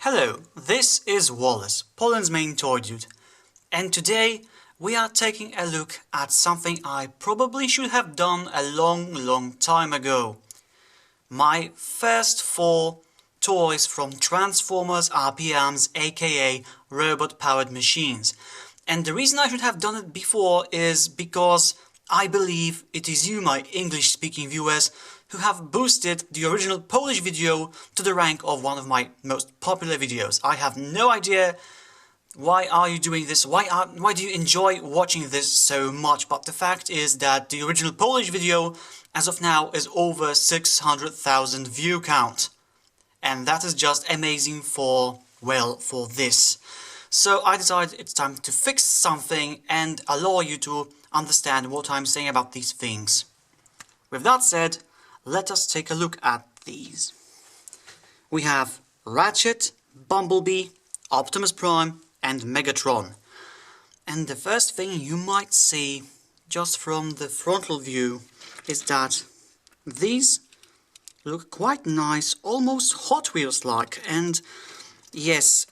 Hello, this is Wallas, Poland's main toy dude, and today we are taking a look at something I probably should have done a long time ago. My first 4 toys from Transformers RPMs, aka robot-powered machines. And the reason I should have done it before is because I believe it is you, my English-speaking viewers, who have boosted the original Polish video to the rank of one of my most popular videos. I have no idea why are you doing this, why do you enjoy watching this so much, but the fact is that the original Polish video, as of now, is over 600,000 view count. And that is just amazing for this. So I decided it's time to fix something and allow you to understand what I'm saying about these things. With that said, let us take a look at these. We have Ratchet, Bumblebee, Optimus Prime and Megatron. And the first thing you might see just from the frontal view is that these look quite nice, almost Hot Wheels like, and yes,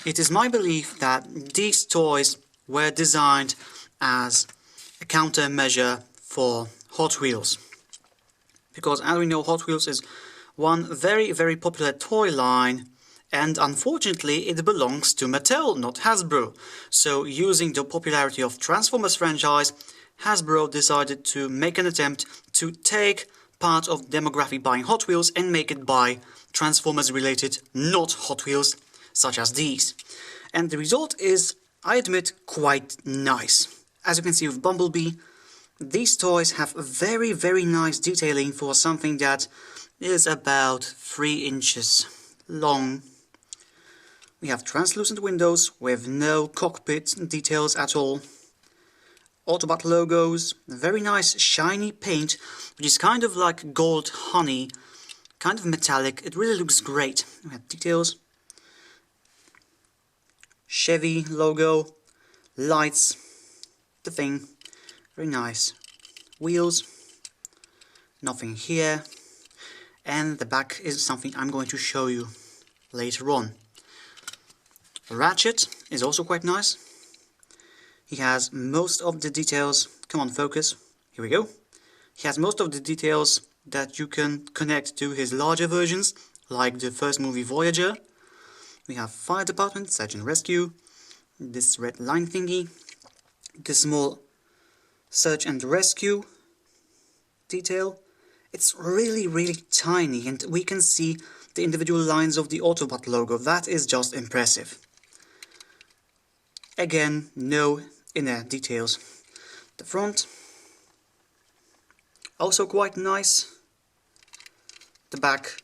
it is my belief that these toys were designed as a countermeasure for Hot Wheels. Because as we know, Hot Wheels is one very popular toy line, and unfortunately it belongs to Mattel, not Hasbro. So using the popularity of Transformers franchise, Hasbro decided to make an attempt to take part of demographic buying Hot Wheels and make it buy Transformers related not Hot Wheels, such as these. And the result is, I admit, quite nice. As you can see with Bumblebee, these toys have very nice detailing for something that is about 3 inches long. We have translucent windows with no cockpit details at all. Autobot logos, very nice shiny paint, which is kind of like gold honey, kind of metallic. It really looks great. We have details. Chevy logo, lights, the thing. Very nice. Wheels, nothing here, and the back is something I'm going to show you later on. Ratchet is also quite nice. He has most of the details, come on focus, here we go. He has most of the details that you can connect to his larger versions, like the first movie Voyager. We have fire department, search and rescue, this red line thingy, the small search and rescue detail. It's really tiny, and we can see the individual lines of the Autobot logo. That is just impressive. Again, no inner details. The front, also quite nice. The back,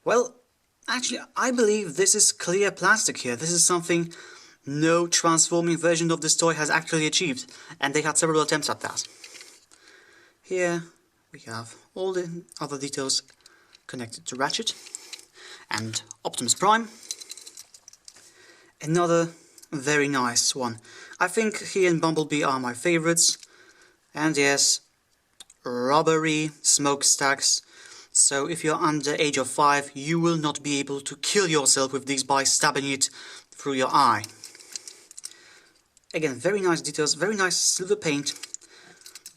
well, actually I believe this is clear plastic here. This is something no transforming version of this toy has actually achieved, and they had several attempts at that. Here we have all the other details connected to Ratchet and Optimus Prime. Another very nice one. I think he and Bumblebee are my favorites. And yes, rubbery smokestacks. So if you're under age of 5, you will not be able to kill yourself with these by stabbing it through your eye. Again, very nice details, very nice silver paint.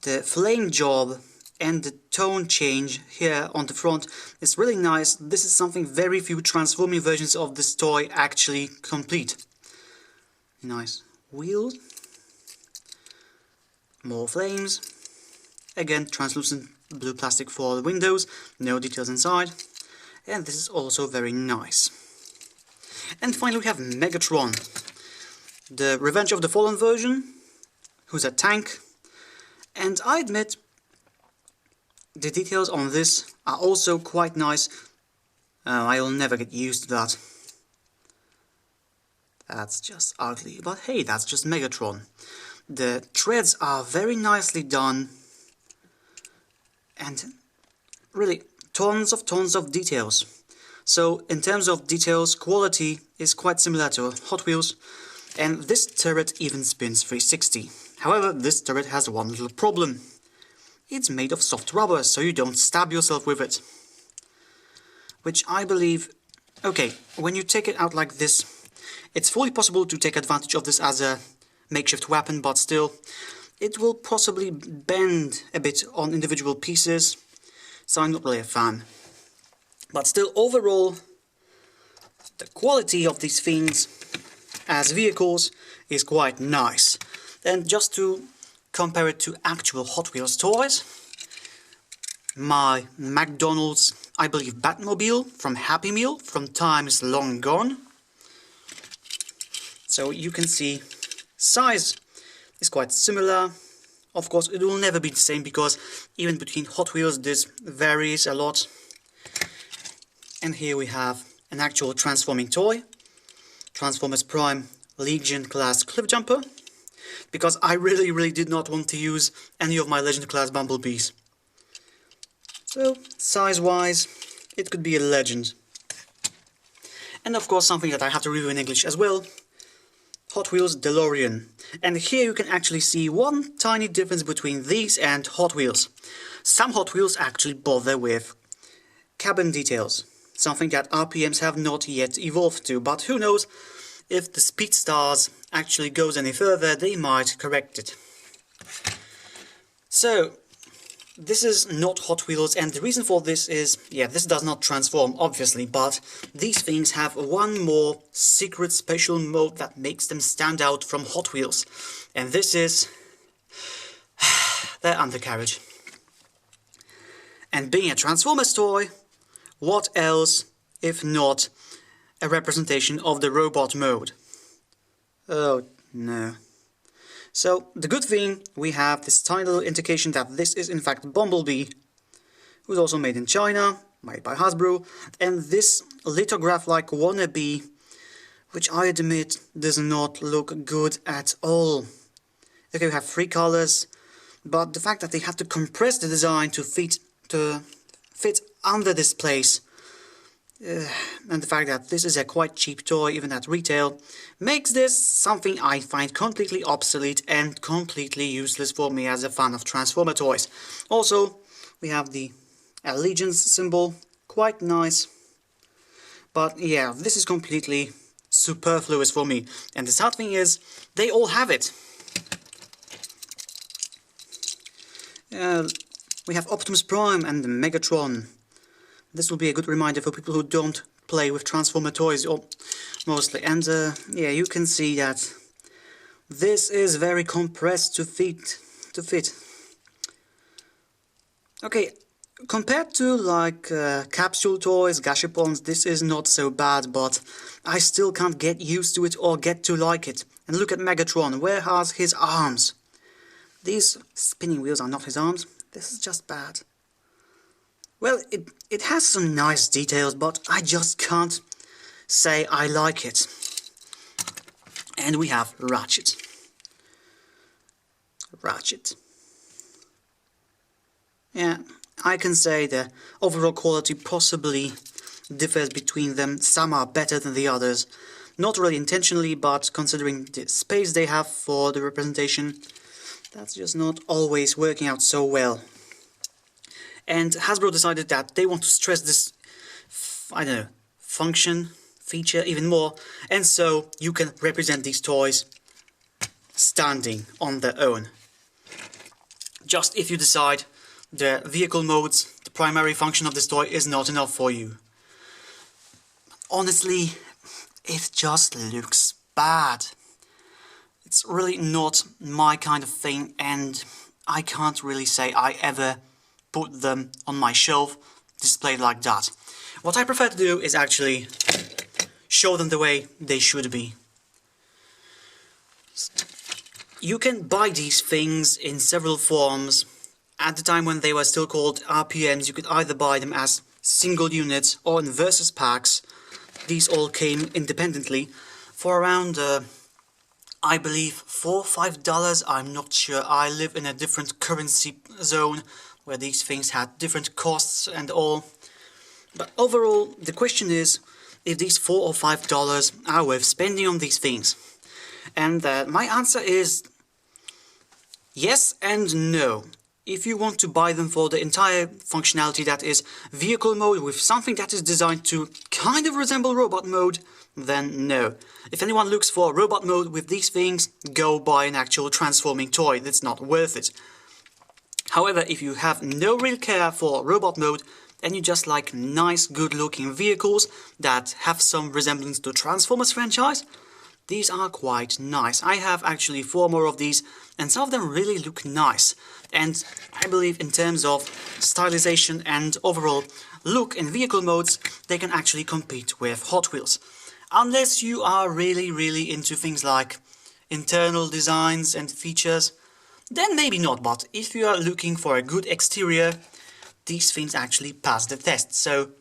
The flame job and the tone change here on the front is really nice. This is something very few transforming versions of this toy actually complete. Nice wheels. More flames. Again, translucent blue plastic for the windows, no details inside. And this is also very nice. And finally we have Megatron, the Revenge of the Fallen version, who's a tank. And I admit, the details on this are also quite nice. I'll never get used to that. That's just ugly, but hey, that's just Megatron. The treads are very nicely done, and really tons of details. So in terms of details, quality is quite similar to Hot Wheels, and this turret even spins 360. However, this turret has one little problem. It's made of soft rubber, so you don't stab yourself with it. Which I believe Okay, when you take it out like this, it's fully possible to take advantage of this as a makeshift weapon, but still, it will possibly bend a bit on individual pieces, so I'm not really a fan. But still, overall, the quality of these things as vehicles is quite nice. And just to compare it to actual Hot Wheels toys, my McDonald's, I believe, Batmobile from Happy Meal from times long gone. So you can see size is quite similar. Of course, it will never be the same because even between Hot Wheels this varies a lot. And here we have an actual transforming toy, Optimus Prime Legion class cliff jumper, because I really did not want to use any of my Legend class Bumblebees. So, size-wise, it could be a legend. And of course something that I have to review in English as well, Hot Wheels DeLorean. And here you can actually see one tiny difference between these and Hot Wheels. Some Hot Wheels actually bother with cabin details, something that RPMs have not yet evolved to, but who knows, if the Speedstars actually goes any further, they might correct it. So, this is not Hot Wheels, and the reason for this is, yeah, this does not transform, obviously, but these things have one more secret special mode that makes them stand out from Hot Wheels. And this is their undercarriage. And being a Transformers toy, what else if not a representation of the robot mode? Oh no. So, the good thing, we have this tiny little indication that this is in fact Bumblebee, who's also made in China, made by Hasbro, and this lithograph-like wannabe, which I admit does not look good at all. Okay, we have 3 colors, but the fact that they had to compress the design to fit under this place, and the fact that this is a quite cheap toy even at retail, makes this something I find completely obsolete and completely useless for me as a fan of Transformer toys. Also, we have the Allegiance symbol, quite nice, but yeah, this is completely superfluous for me. And the sad thing is, they all have it. We have Optimus Prime and Megatron. This will be a good reminder for people who don't play with Transformer toys, or mostly. And yeah, you can see that this is very compressed to fit. Okay, compared to like capsule toys, gashapons, this is not so bad, but I still can't get used to it or get to like it. And look at Megatron, where has his arms? These spinning wheels are not his arms. This is just bad. Well, it has some nice details, but I just can't say I like it. And we have Ratchet. Yeah, I can say the overall quality possibly differs between them. Some are better than the others. Not really intentionally, but considering the space they have for the representation, that's just not always working out so well. And Hasbro decided that they want to stress this, I don't know, feature even more, and so you can represent these toys standing on their own. Just if you decide the vehicle modes, the primary function of this toy is not enough for you. Honestly, it just looks bad. It's really not my kind of thing, and I can't really say I ever put them on my shelf displayed like that. What I prefer to do is actually show them the way they should be. You can buy these things in several forms. At the time when they were still called RPMs, you could either buy them as single units or in versus packs. These all came independently for around I believe $4 or $5, I'm not sure. I live in a different currency zone where these things had different costs and all. But overall, the question is if these $4 or $5 are worth spending on these things. And my answer is yes and no. If you want to buy them for the entire functionality, that is vehicle mode with something that is designed to kind of resemble robot mode, then no. If anyone looks for robot mode with these things, go buy an actual transforming toy. That's not worth it. However, if you have no real care for robot mode and you just like nice, good-looking vehicles that have some resemblance to Transformers franchise, these are quite nice. I have actually 4 more of these, and some of them really look nice. And I believe in terms of stylization and overall look in vehicle modes, they can actually compete with Hot Wheels. Unless you are really into things like internal designs and features, then maybe not, but if you are looking for a good exterior, these things actually pass the test. So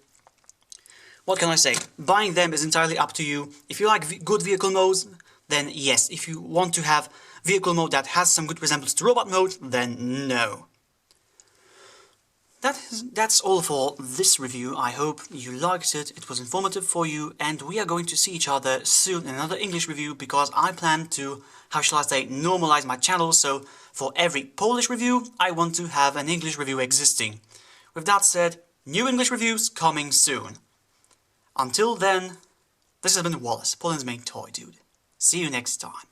what can I say? Buying them is entirely up to you. If you like good vehicle modes, then yes. If you want to have vehicle mode that has some good resemblance to robot mode, then no. That's all for this review. I hope you liked it, it was informative for you, and we are going to see each other soon in another English review, because I plan to, how shall I say, normalize my channel, so for every Polish review, I want to have an English review existing. With that said, new English reviews coming soon. Until then, this has been Wallace, Poland's main toy dude. See you next time.